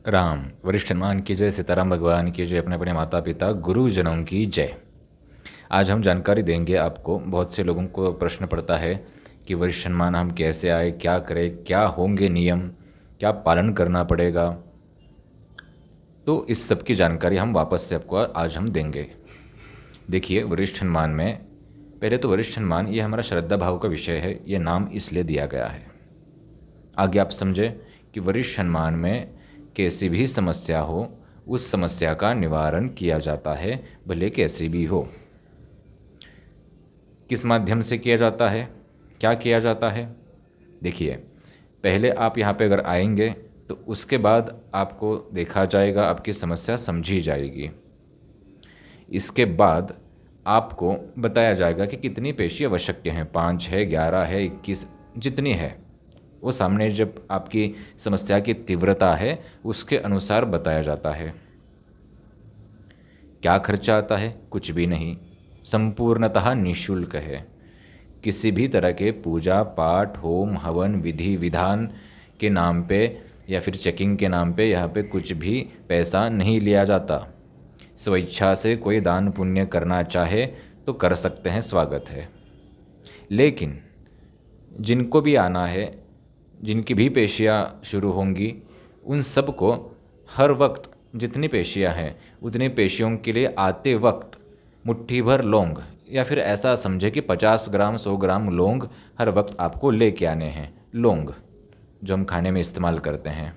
राम वरिष्ठ हनुमान की जय, सीताराम भगवान की जय, अपने अपने माता पिता गुरुजनों की जय। आज हम जानकारी देंगे आपको। बहुत से लोगों को प्रश्न पड़ता है कि वरिष्ठ हनुमान हम कैसे आए, क्या करें, क्या होंगे नियम, क्या पालन करना पड़ेगा। तो इस सब की जानकारी हम वापस से आपको आज हम देंगे। देखिए, वरिष्ठ हनुमान में पहले तो वरिष्ठ हनुमान ये हमारा श्रद्धा भाव का विषय है। ये नाम इसलिए दिया गया है। आगे आप समझे कि वरिष्ठ हनुमान में कैसी भी समस्या हो, उस समस्या का निवारण किया जाता है, भले कैसी भी हो। किस माध्यम से किया जाता है, क्या किया जाता है? देखिए, पहले आप यहाँ पे अगर आएंगे तो उसके बाद आपको देखा जाएगा, आपकी समस्या समझी जाएगी। इसके बाद आपको बताया जाएगा कि कितनी पेशी आवश्यक हैं, 5 है, 11 है, 21, जितनी है। वो सामने जब आपकी समस्या की तीव्रता है उसके अनुसार बताया जाता है। क्या खर्चा आता है? कुछ भी नहीं, संपूर्णतः निःशुल्क है। किसी भी तरह के पूजा पाठ, होम हवन, विधि विधान के नाम पे या फिर चेकिंग के नाम पे यहाँ पे कुछ भी पैसा नहीं लिया जाता। स्वेच्छा से कोई दान पुण्य करना चाहे तो कर सकते हैं, स्वागत है। लेकिन जिनको भी आना है, जिनकी भी पेशियाँ शुरू होंगी, उन सब को हर वक्त जितनी पेशियाँ हैं उतनी पेशियों के लिए आते वक्त मुट्ठी भर लौंग, या फिर ऐसा समझे कि 50 ग्राम 100 ग्राम लौंग हर वक्त आपको लेके आने हैं। लौंग जो हम खाने में इस्तेमाल करते हैं,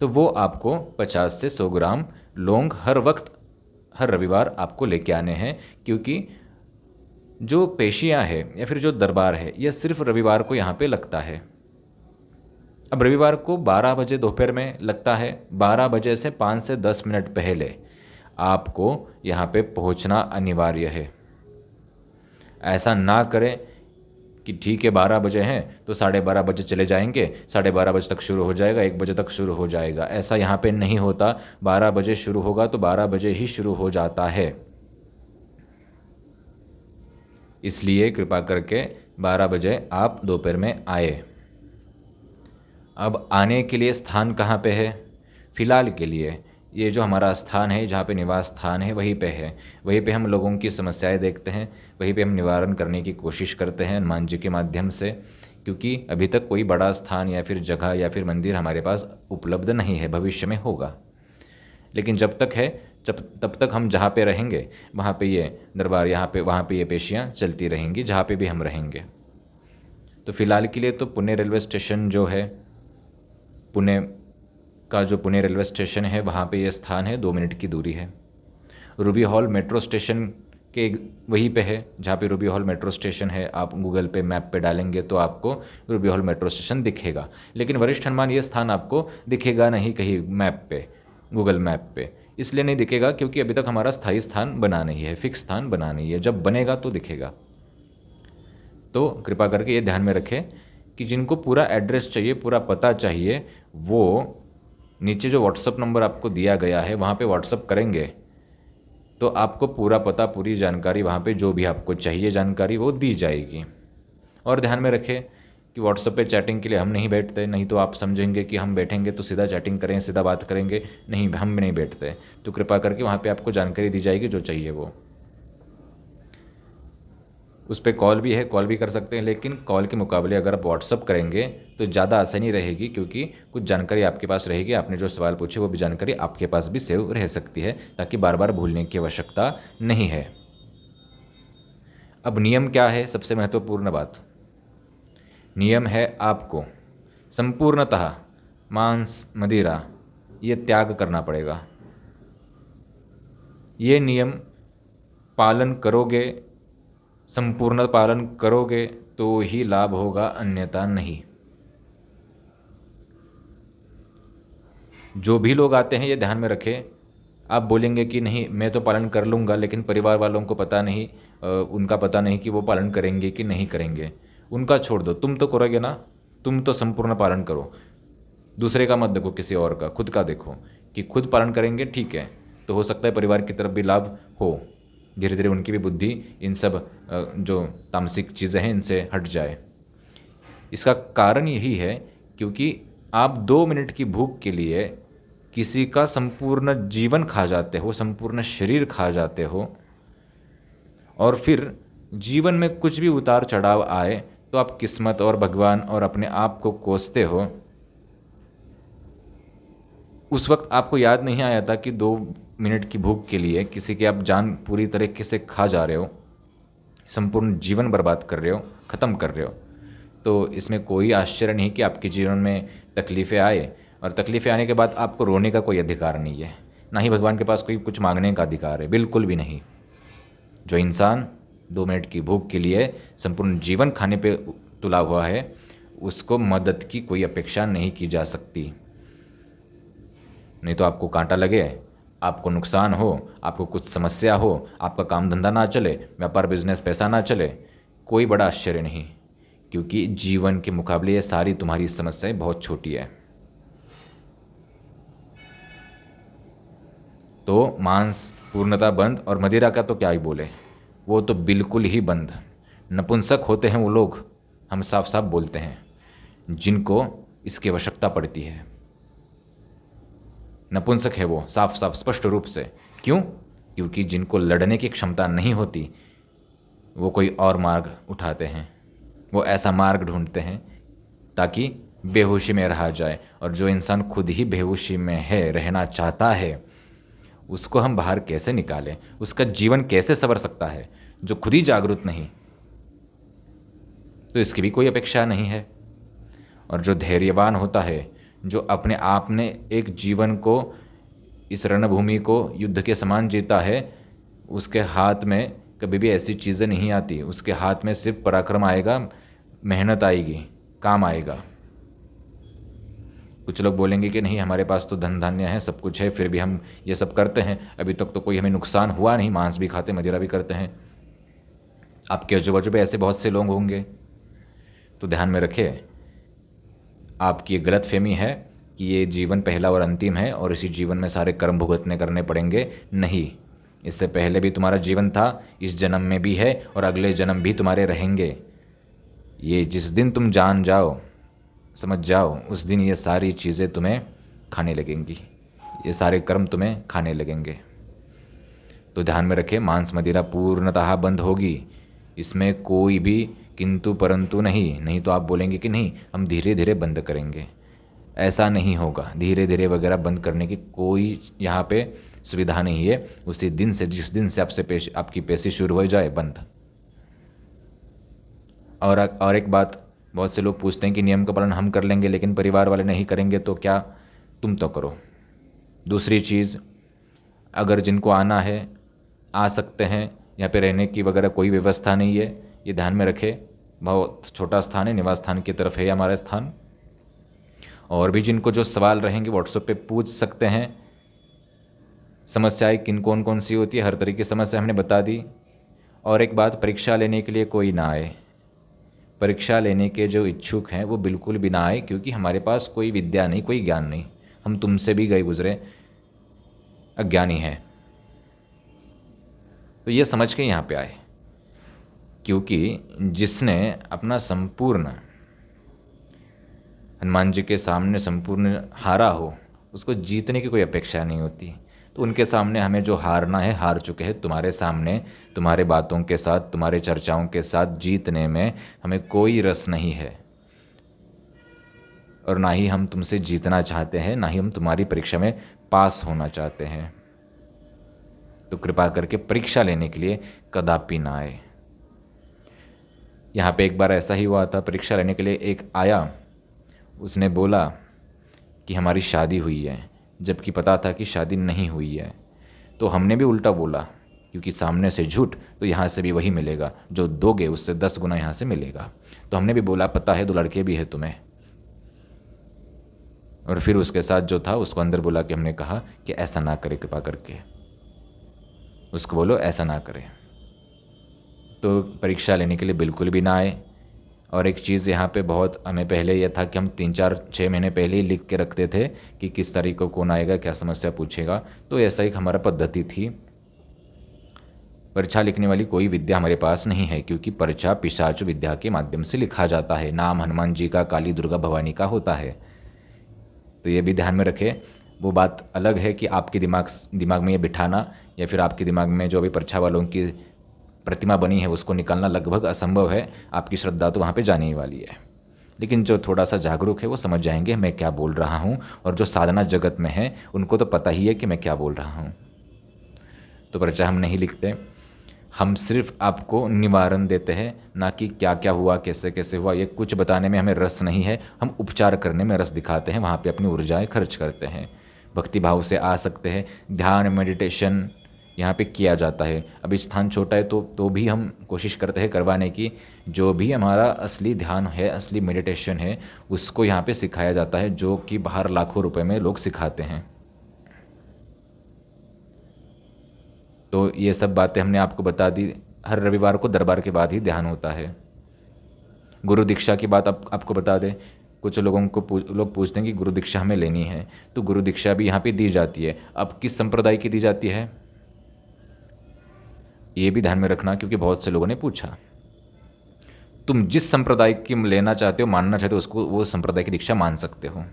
तो वो आपको 50 से 100 ग्राम लौंग हर वक्त, हर रविवार आपको लेके आने हैं। क्योंकि जो पेशियाँ हैं या फिर जो दरबार है, यह सिर्फ रविवार को यहाँ पे लगता है। अब रविवार को 12 बजे दोपहर में लगता है। 12 बजे से 5 से 10 मिनट पहले आपको यहाँ पे पहुँचना अनिवार्य है। ऐसा ना करें कि ठीक है 12 बजे हैं तो 12:30 बजे चले जाएंगे, 12:30 बजे तक शुरू हो जाएगा, 1 बजे तक शुरू हो जाएगा। ऐसा यहाँ पे नहीं होता। 12 बजे शुरू होगा तो 12 बजे ही शुरू हो जाता है। इसलिए कृपा करके 12 बजे आप दोपहर में आए। अब आने के लिए स्थान कहाँ पे है? फ़िलहाल के लिए ये जो हमारा स्थान है, जहाँ पे निवास स्थान है, वहीं पे है। वहीं पे हम लोगों की समस्याएं देखते हैं, वहीं पे हम निवारण करने की कोशिश करते हैं हनुमान जी के माध्यम से। क्योंकि अभी तक कोई बड़ा स्थान या फिर जगह या फिर मंदिर हमारे पास उपलब्ध नहीं है। भविष्य में होगा, लेकिन जब तक है, जब तब तक हम जहाँ पे रहेंगे वहाँ पे ये दरबार, यहाँ पे वहाँ पे ये पेशियाँ चलती रहेंगी, जहाँ पे भी हम रहेंगे। तो फ़िलहाल के लिए तो पुणे रेलवे स्टेशन जो है, पुणे का जो पुणे रेलवे स्टेशन है, वहाँ पे ये स्थान है। 2 मिनट की दूरी है। रूबी हॉल मेट्रो स्टेशन के वहीं पे है, जहाँ पे रूबी हॉल मेट्रो स्टेशन है। आप गूगल पे मैप पे डालेंगे तो आपको रूबी हॉल मेट्रो स्टेशन दिखेगा। लेकिन वरिष्ठ हनुमान ये स्थान आपको दिखेगा नहीं कहीं मैप पे, गूगल मैप पे। इसलिए नहीं दिखेगा क्योंकि अभी तक हमारा स्थायी स्थान बना नहीं है, फिक्स स्थान बना नहीं है। जब बनेगा तो दिखेगा। तो कृपा करके ये ध्यान में रखें कि जिनको पूरा एड्रेस चाहिए, पूरा पता चाहिए, वो नीचे जो व्हाट्सअप नंबर आपको दिया गया है वहाँ पे व्हाट्सअप करेंगे तो आपको पूरा पता, पूरी जानकारी, वहाँ पे जो भी आपको चाहिए जानकारी वो दी जाएगी। और ध्यान में रखें कि व्हाट्सअप पे चैटिंग के लिए हम नहीं बैठते। नहीं तो आप समझेंगे कि हम बैठेंगे तो सीधा चैटिंग करें, सीधा बात करेंगे। नहीं, हम नहीं बैठते। तो कृपा करके वहाँ पे आपको जानकारी दी जाएगी जो चाहिए वो। उस पर कॉल भी है, कॉल भी कर सकते हैं। लेकिन कॉल के मुकाबले अगर आप व्हाट्सअप करेंगे तो ज़्यादा आसानी रहेगी, क्योंकि कुछ जानकारी आपके पास रहेगी। आपने जो सवाल पूछे वो भी जानकारी आपके पास भी सेव रह सकती है, ताकि बार बार भूलने की आवश्यकता नहीं है। अब नियम क्या है? सबसे महत्वपूर्ण बात, नियम है आपको संपूर्णतः मांस मदिरा ये त्याग करना पड़ेगा। ये नियम पालन करोगे, संपूर्ण पालन करोगे तो ही लाभ होगा, अन्यथा नहीं। जो भी लोग आते हैं ये ध्यान में रखें। आप बोलेंगे कि नहीं मैं तो पालन कर लूँगा, लेकिन परिवार वालों को पता नहीं, उनका पता नहीं कि वो पालन करेंगे कि नहीं करेंगे। उनका छोड़ दो, तुम तो करोगे ना। तुम तो संपूर्ण पालन करो। दूसरे का मत देखो, किसी और का, खुद का देखो कि खुद पालन करेंगे, ठीक है, तो हो सकता है परिवार की तरफ भी लाभ हो। धीरे धीरे उनकी भी बुद्धि इन सब जो तामसिक चीज़ें हैं इनसे हट जाए। इसका कारण यही है क्योंकि आप 2 मिनट की भूख के लिए किसी का संपूर्ण जीवन खा जाते हो, संपूर्ण शरीर खा जाते हो, और फिर जीवन में कुछ भी उतार चढ़ाव आए तो आप किस्मत और भगवान और अपने आप को कोसते हो। उस वक्त आपको याद नहीं आया था कि 2 मिनट की भूख के लिए किसी की आप जान पूरी तरीके से खा जा रहे हो, संपूर्ण जीवन बर्बाद कर रहे हो, ख़त्म कर रहे हो। तो इसमें कोई आश्चर्य नहीं कि आपके जीवन में तकलीफ़ें आए, और तकलीफ़ें आने के बाद आपको रोने का कोई अधिकार नहीं है, ना ही भगवान के पास कोई कुछ मांगने का अधिकार है, बिल्कुल भी नहीं। जो इंसान 2 मिनट की भूख के लिए संपूर्ण जीवन खाने पे तुला हुआ है, उसको मदद की कोई अपेक्षा नहीं की जा सकती। नहीं तो आपको कांटा लगे, आपको नुकसान हो, आपको कुछ समस्या हो, आपका काम धंधा ना चले, व्यापार बिजनेस पैसा ना चले, कोई बड़ा आश्चर्य नहीं, क्योंकि जीवन के मुकाबले ये सारी तुम्हारी समस्याएं बहुत छोटी है। तो मांस पूर्णतः बंद, और मदिरा का तो क्या ही बोले, वो तो बिल्कुल ही बंद। नपुंसक होते हैं वो लोग, हम साफ साफ बोलते हैं, जिनको इसकी आवश्यकता पड़ती है। नपुंसक है वो, साफ साफ स्पष्ट रूप से। क्यों? क्योंकि जिनको लड़ने की क्षमता नहीं होती, वो कोई और मार्ग उठाते हैं, वो ऐसा मार्ग ढूंढते हैं ताकि बेहोशी में रहा जाए। और जो इंसान खुद ही बेहोशी में है, रहना चाहता है, उसको हम बाहर कैसे निकालें? उसका जीवन कैसे संवर सकता है जो खुद ही जागरूक नहीं? तो इसकी भी कोई अपेक्षा नहीं है। और जो धैर्यवान होता है, जो अपने आप ने एक जीवन को, इस रणभूमि को युद्ध के समान जीता है, उसके हाथ में कभी भी ऐसी चीज़ें नहीं आती। उसके हाथ में सिर्फ पराक्रम आएगा, मेहनत आएगी, काम आएगा। कुछ लोग बोलेंगे कि नहीं, हमारे पास तो धन धान्य है, सब कुछ है, फिर भी हम ये सब करते हैं, अभी तक तो कोई हमें नुकसान हुआ नहीं, मांस भी खाते, मदिरा भी करते हैं। आपके आजू बाजू पे ऐसे बहुत से लोग होंगे, तो ध्यान में रखिए, आपकी ये गलत फहमी है कि ये जीवन पहला और अंतिम है और इसी जीवन में सारे कर्म भुगतने करने पड़ेंगे। नहीं, इससे पहले भी तुम्हारा जीवन था, इस जन्म में भी है, और अगले जन्म भी तुम्हारे रहेंगे। ये जिस दिन तुम जान जाओ, समझ जाओ, उस दिन ये सारी चीज़ें तुम्हें खाने लगेंगी, ये सारे कर्म तुम्हें खाने लगेंगे। तो ध्यान में रखें, मांस मदिरा पूर्णतः बंद होगी, इसमें कोई भी किंतु परंतु नहीं। नहीं तो आप बोलेंगे कि नहीं, हम धीरे धीरे बंद करेंगे, ऐसा नहीं होगा। धीरे धीरे वगैरह बंद करने की कोई यहाँ पे सुविधा नहीं है। उसी दिन से, जिस दिन से आपकी पेशी शुरू हो जाए, बंद। और एक बात, बहुत से लोग पूछते हैं कि नियम का पालन हम कर लेंगे लेकिन परिवार वाले नहीं करेंगे, तो क्या? तुम तो करो। दूसरी चीज़, अगर जिनको आना है आ सकते हैं, यहाँ पे रहने की वगैरह कोई व्यवस्था नहीं है, ये ध्यान में रखें। बहुत छोटा स्थान है, निवास स्थान की तरफ है हमारा स्थान। और भी जिनको जो सवाल रहेंगे व्हाट्सएप पे पूछ सकते हैं। समस्याएं कौन कौन सी होती है, हर तरह की समस्या हमने बता दी। और एक बात, परीक्षा लेने के लिए कोई ना आए, परीक्षा लेने के जो इच्छुक हैं वो बिल्कुल भी ना आए, क्योंकि हमारे पास कोई विद्या नहीं, कोई ज्ञान नहीं, हम तुमसे भी गए गुजरे अज्ञानी हैं। तो ये समझ के यहाँ पे आए, क्योंकि जिसने अपना संपूर्ण हनुमान जी के सामने संपूर्ण हारा हो, उसको जीतने की कोई अपेक्षा नहीं होती। तो उनके सामने हमें जो हारना है, हार चुके हैं। तुम्हारे सामने, तुम्हारे बातों के साथ, तुम्हारे चर्चाओं के साथ जीतने में हमें कोई रस नहीं है, और ना ही हम तुमसे जीतना चाहते हैं, ना ही हम तुम्हारी परीक्षा में पास होना चाहते हैं। तो कृपा करके परीक्षा लेने के लिए कदापि ना आए। यहाँ पे एक बार ऐसा ही हुआ था, परीक्षा लेने के लिए एक आया, उसने बोला कि हमारी शादी हुई है, जबकि पता था कि शादी नहीं हुई है। तो हमने भी उल्टा बोला, क्योंकि सामने से झूठ तो यहाँ से भी वही मिलेगा, जो दोगे उससे 10 गुना यहाँ से मिलेगा। तो हमने भी बोला, पता है 2 लड़के भी है तुम्हें। और फिर उसके साथ जो था उसको अंदर बुला के हमने कहा कि ऐसा ना करे, कृपा करके उसको बोलो ऐसा ना करे। तो परीक्षा लेने के लिए बिल्कुल भी ना आए। और एक चीज़ यहाँ पे बहुत, हमें पहले यह था कि हम 3-4-6 महीने पहले ही लिख के रखते थे कि किस तारीख को कौन आएगा, क्या समस्या पूछेगा। तो ऐसा एक हमारा पद्धति थी। परीक्षा लिखने वाली कोई विद्या हमारे पास नहीं है, क्योंकि परीक्षा पिशाच विद्या के माध्यम से लिखा जाता है। नाम हनुमान जी का, काली दुर्गा भवानी का होता है। तो ये भी ध्यान में रखें। वो बात अलग है कि आपके दिमाग में ये बिठाना या फिर आपके दिमाग में जो अभी परीक्षा वालों की प्रतिमा बनी है उसको निकालना लगभग असंभव है। आपकी श्रद्धा तो वहाँ पे जाने ही वाली है। लेकिन जो थोड़ा सा जागरूक है वो समझ जाएंगे मैं क्या बोल रहा हूँ, और जो साधना जगत में है उनको तो पता ही है कि मैं क्या बोल रहा हूँ। तो पर्चा हम नहीं लिखते, हम सिर्फ आपको निवारण देते हैं, ना कि क्या क्या हुआ, कैसे कैसे हुआ। ये कुछ बताने में हमें रस नहीं है, हम उपचार करने में रस दिखाते हैं, वहाँ पे अपनी ऊर्जाएं खर्च करते हैं। भक्ति भाव से आ सकते हैं। ध्यान मेडिटेशन यहाँ पे किया जाता है। अभी स्थान छोटा है तो भी हम कोशिश करते हैं करवाने की। जो भी हमारा असली ध्यान है, असली मेडिटेशन है, उसको यहाँ पे सिखाया जाता है, जो कि बाहर लाखों रुपए में लोग सिखाते हैं। तो ये सब बातें हमने आपको बता दी। हर रविवार को दरबार के बाद ही ध्यान होता है। गुरु दीक्षा की बात आपको बता दें। कुछ लोगों को लोग पूछते हैं कि गुरु दीक्षा हमें लेनी है, तो गुरु दीक्षा भी यहाँ पे दी जाती है। अब किस संप्रदाय की दी जाती है ये भी ध्यान में रखना, क्योंकि बहुत से लोगों ने पूछा। तुम जिस संप्रदाय की लेना चाहते हो, मानना चाहते हो, उसको वो संप्रदाय की दीक्षा मान सकते हो।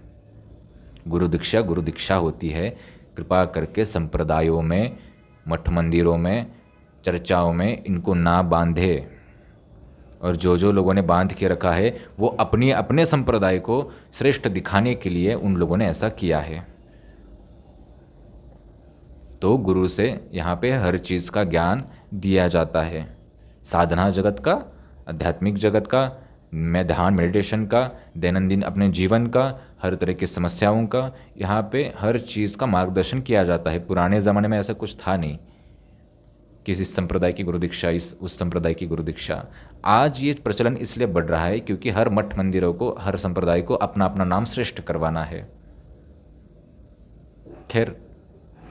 गुरु दीक्षा होती है। कृपा करके संप्रदायों में, मठ मंदिरों में, चर्चाओं में इनको ना बांधे। और जो लोगों ने बांध के रखा है वो अपने संप्रदाय को श्रेष्ठ दिखाने के लिए उन लोगों ने ऐसा किया है। तो गुरु से यहाँ पे हर चीज़ का ज्ञान दिया जाता है। साधना जगत का, आध्यात्मिक जगत का, मैं ध्यान मेडिटेशन का, दैनंदिन अपने जीवन का, हर तरह की समस्याओं का, यहाँ पे हर चीज़ का मार्गदर्शन किया जाता है। पुराने ज़माने में ऐसा कुछ था नहीं, किसी संप्रदाय की गुरु दीक्षा, उस संप्रदाय की गुरु दीक्षा। आज ये प्रचलन इसलिए बढ़ रहा है क्योंकि हर मठ मंदिरों को, हर संप्रदाय को अपना अपना नाम श्रेष्ठ करवाना है। खैर,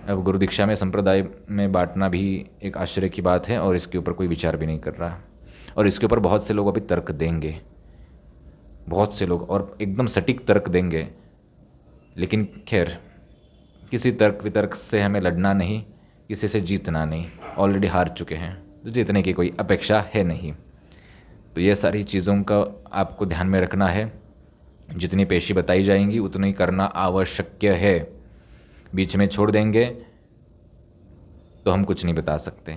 अब गुरु दीक्षा में संप्रदाय में बांटना भी एक आश्चर्य की बात है, और इसके ऊपर कोई विचार भी नहीं कर रहा। और इसके ऊपर बहुत से लोग अभी तर्क देंगे, बहुत से लोग, और एकदम सटीक तर्क देंगे। लेकिन खैर, किसी तर्क वितर्क से हमें लड़ना नहीं, किसी से जीतना नहीं। ऑलरेडी हार चुके हैं, तो जीतने की कोई अपेक्षा है नहीं। तो ये सारी चीज़ों का आपको ध्यान में रखना है। जितनी पेशी बताई जाएंगी उतना ही करना आवश्यक है। बीच में छोड़ देंगे तो हम कुछ नहीं बता सकते,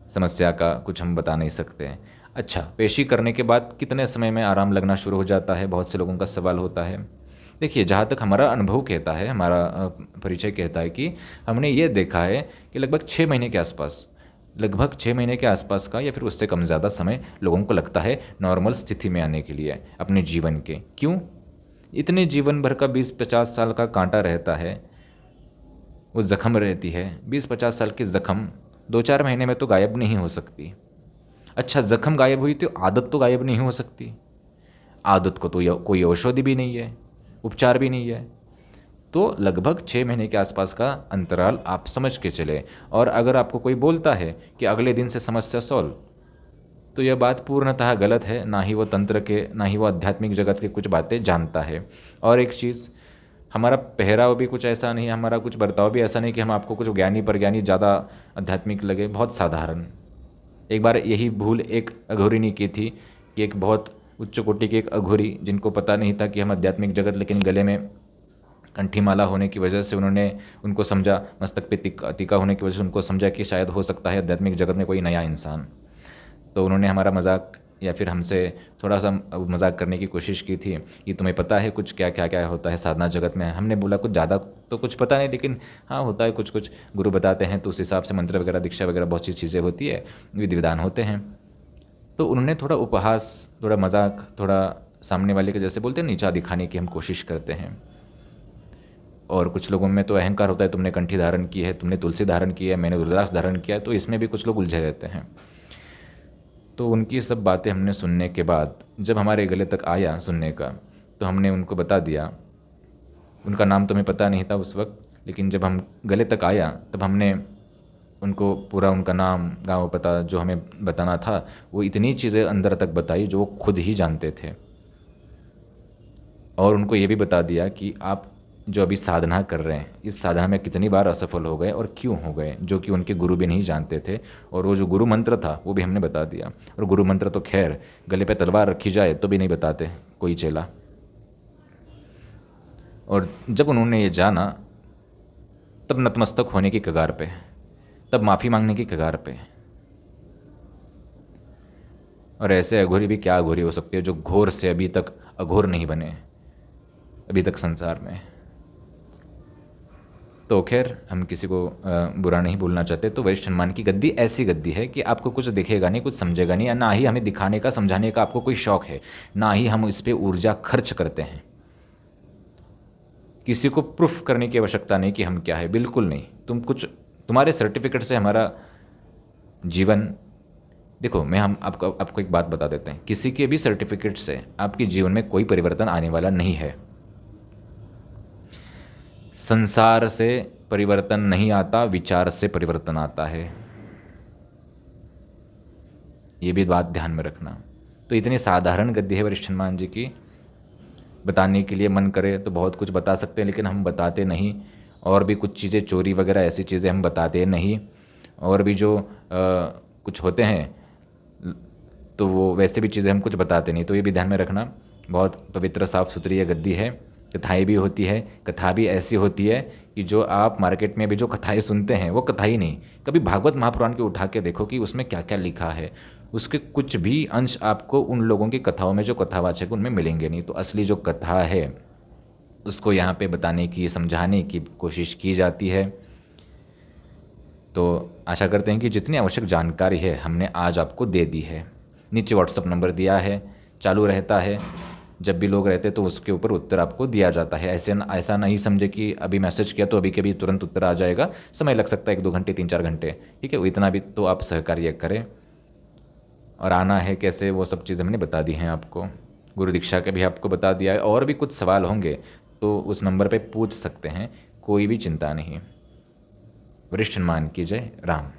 समस्या का कुछ हम बता नहीं सकते। अच्छा, पेशी करने के बाद कितने समय में आराम लगना शुरू हो जाता है, बहुत से लोगों का सवाल होता है। देखिए, जहाँ तक हमारा अनुभव कहता है, हमारा परिचय कहता है कि हमने ये देखा है कि लगभग 6 महीने के आसपास, लगभग 6 महीने के आसपास का या फिर उससे कम ज़्यादा समय लोगों को लगता है नॉर्मल स्थिति में आने के लिए अपने जीवन के। क्यों? इतने जीवन भर का 20-50 साल का कांटा रहता है, वो ज़ख्म रहती है। 20-50 साल की ज़ख्म 2-4 महीने में तो गायब नहीं हो सकती। अच्छा, ज़ख्म गायब हुई तो आदत तो गायब नहीं हो सकती। आदत को तो कोई औषधि भी नहीं है, उपचार भी नहीं है। तो लगभग 6 महीने के आसपास का अंतराल आप समझ के चले। और अगर आपको कोई बोलता है कि अगले दिन से समस्या सॉल्व, तो यह बात पूर्णतः गलत है। ना ही वो तंत्र के, ना ही वो आध्यात्मिक जगत के कुछ बातें जानता है। और एक चीज़, हमारा पहराव भी कुछ ऐसा नहीं, हमारा कुछ बर्ताव भी ऐसा नहीं कि हम आपको कुछ ज्ञानी पर ज्ञानी ज़्यादा आध्यात्मिक लगे। बहुत साधारण। एक बार यही भूल एक अघोरी ने की थी कि एक बहुत उच्च कोटि की एक अघोरी, जिनको पता नहीं था कि हम आध्यात्मिक जगत, लेकिन गले में कंठी माला होने की वजह से उनको समझा, मस्तक पे टीका होने की वजह से उनको समझा कि शायद हो सकता है आध्यात्मिक जगत में कोई नया इंसान। तो उन्होंने हमारा मजाक या फिर हमसे थोड़ा सा मजाक करने की कोशिश की थी कि तुम्हें पता है कुछ क्या क्या क्या होता है साधना जगत में। हमने बोला कुछ ज़्यादा तो कुछ पता नहीं, लेकिन हाँ होता है कुछ कुछ, गुरु बताते हैं तो उस हिसाब से मंत्र वगैरह, दीक्षा वगैरह बहुत सी चीज़ें होती है, विधि विधान होते हैं। तो उन्होंने थोड़ा उपहास, थोड़ा मजाक, थोड़ा सामने वाले के जैसे बोलते हैं नीचा दिखाने की हम कोशिश करते हैं। और कुछ लोगों में तो अहंकार होता है, तुमने कंठी धारण की है, तुमने तुलसी धारण की है, मैंने रुद्राक्ष धारण किया है, तो इसमें भी कुछ लोग उलझे रहते हैं। तो उनकी सब बातें हमने सुनने के बाद जब हमारे गले तक आया सुनने का, तो हमने उनको बता दिया। उनका नाम तो हमें पता नहीं था उस वक्त, लेकिन जब हम गले तक आया तब हमने उनको पूरा उनका नाम, गांव, पता जो हमें बताना था, वो इतनी चीज़ें अंदर तक बताई जो वो खुद ही जानते थे। और उनको ये भी बता दिया कि आप जो अभी साधना कर रहे हैं, इस साधना में कितनी बार असफल हो गए और क्यों हो गए, जो कि उनके गुरु भी नहीं जानते थे। और वो जो गुरु मंत्र था वो भी हमने बता दिया। और गुरु मंत्र तो खैर गले पे तलवार रखी जाए तो भी नहीं बताते कोई चेला। और जब उन्होंने ये जाना तब नतमस्तक होने की कगार पे, तब माफ़ी मांगने की कगार पे। और ऐसे अघोरी भी क्या अघोरी हो सकती है जो घोर से अभी तक अघोर नहीं बने अभी तक संसार में। तो खैर हम किसी को बुरा नहीं बोलना चाहते। तो वरिष्ठ सम्मान की गद्दी ऐसी गद्दी है कि आपको कुछ दिखेगा नहीं, कुछ समझेगा नहीं, ना ही हमें दिखाने का समझाने का आपको कोई शौक है, ना ही हम इस पर ऊर्जा खर्च करते हैं। किसी को प्रूफ करने की आवश्यकता नहीं कि हम क्या है, बिल्कुल नहीं। तुम्हारे सर्टिफिकेट से हमारा जीवन, देखो मैं हम आपको एक बात बता देते हैं, किसी के भी सर्टिफिकेट से आपके जीवन में कोई परिवर्तन आने वाला नहीं है। संसार से परिवर्तन नहीं आता, विचार से परिवर्तन आता है। ये भी बात ध्यान में रखना। तो इतनी साधारण गद्दी है वरिष्ठ हनुमान जी की, बताने के लिए मन करे तो बहुत कुछ बता सकते हैं, लेकिन हम बताते नहीं। और भी कुछ चीज़ें चोरी वगैरह ऐसी चीज़ें हम बताते नहीं। और भी जो कुछ होते हैं तो वो वैसे भी चीज़ें हम कुछ बताते नहीं। तो ये भी ध्यान में रखना। बहुत पवित्र साफ़ सुथरी ये गद्दी है। कथाएँ भी होती है, कथा भी ऐसी होती है कि जो आप मार्केट में भी जो कथाएँ सुनते हैं वो कथा ही नहीं। कभी भागवत महापुराण के उठा के देखो कि उसमें क्या क्या लिखा है, उसके कुछ भी अंश आपको उन लोगों की कथाओं में जो कथावाचक उनमें मिलेंगे नहीं। तो असली जो कथा है उसको यहाँ पे बताने की, समझाने की कोशिश की जाती है। तो आशा करते हैं कि जितनी आवश्यक जानकारी है हमने आज आपको दे दी है। नीचे व्हाट्सअप नंबर दिया है, चालू रहता है, जब भी लोग रहते तो उसके ऊपर उत्तर आपको दिया जाता है। ऐसा नहीं समझे कि अभी मैसेज किया तो अभी के भी तुरंत उत्तर आ जाएगा, समय लग सकता है 1-2 घंटे 3-4 घंटे, ठीक है। वो इतना भी तो आप सहकार्य करें। और आना है कैसे वो सब चीज़ें हमने बता दी हैं आपको, गुरु दीक्षा का भी आपको बता दिया है। और भी कुछ सवाल होंगे तो उस नंबर पे पूछ सकते हैं, कोई भी चिंता नहीं। वरिष्ठ हनुमान की जय। राम।